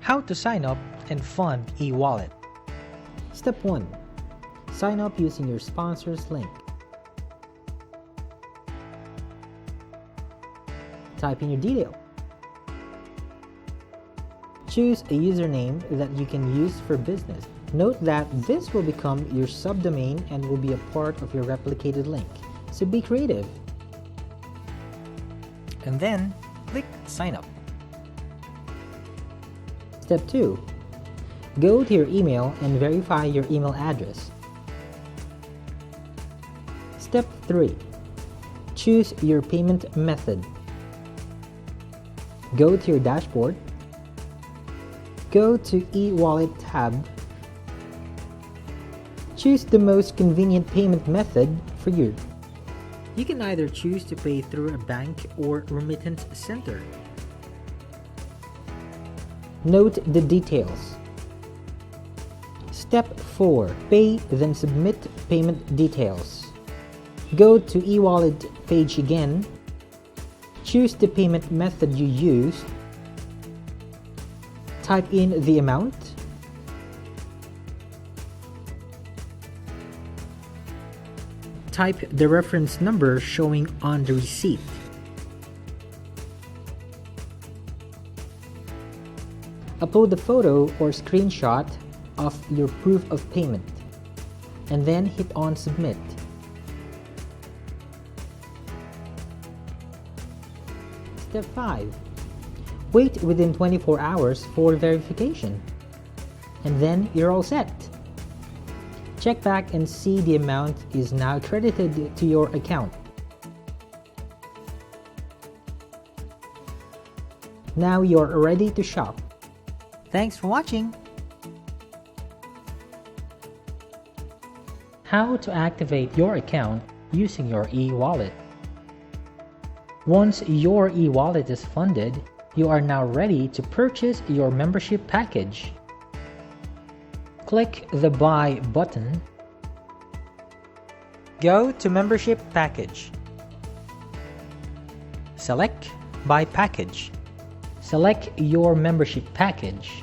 How to sign up and fund e-wallet. Step 1. Sign up using your sponsor's link. Type in your detail. Choose a username that you can use for business. Note that this will become your subdomain and will be a part of your replicated link, so be creative. And then click sign up. Step 2. Go to your email and verify your email address. Step 3. Choose your payment method. Go to your dashboard. Go to e-wallet tab. Choose the most convenient payment method for you. You can either choose to pay through a bank or remittance center. Note the details. Step 4. Pay, then submit payment details. Go to e-wallet page again. Choose the payment method you use. Type in the amount. Type the reference number showing on the receipt. Upload the photo or screenshot of your proof of payment, and then hit on submit. Step 5. Wait within 24 hours for verification, and then you're all set. Check back and see the amount is now credited to your account. Now you're ready to shop. Thanks for watching. How to activate your account using your e-wallet. Once your e-wallet is funded, you are now ready to purchase your membership package. Click the Buy button. Go to Membership Package. Select Buy Package. Select your membership package.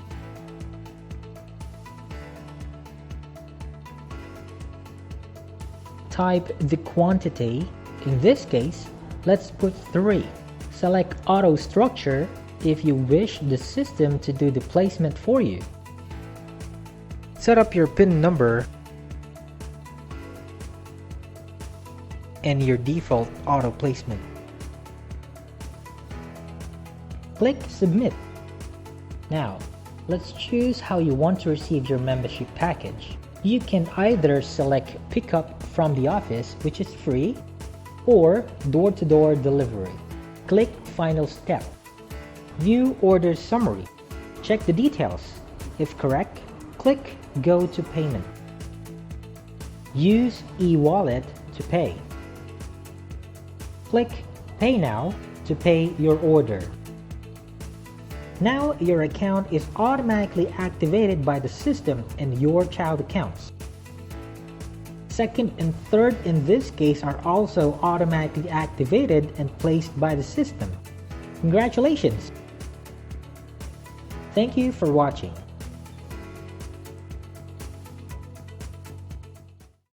Type the quantity. In this case, let's put 3. Select Auto Structure if you wish the system to do the placement for you. Set up your PIN number and your default auto placement. Click Submit. Now, let's choose how you want to receive your membership package. You can either select Pickup from the office, which is free, or door-to-door delivery. Click Final Step. View Order Summary. Check the details. If correct, click Go to Payment. Use e-wallet to pay. Click Pay Now to pay your order. Now your account is automatically activated by the system and your child accounts. Second and third in this case are also automatically activated and placed by the system. Congratulations! Thank you for watching.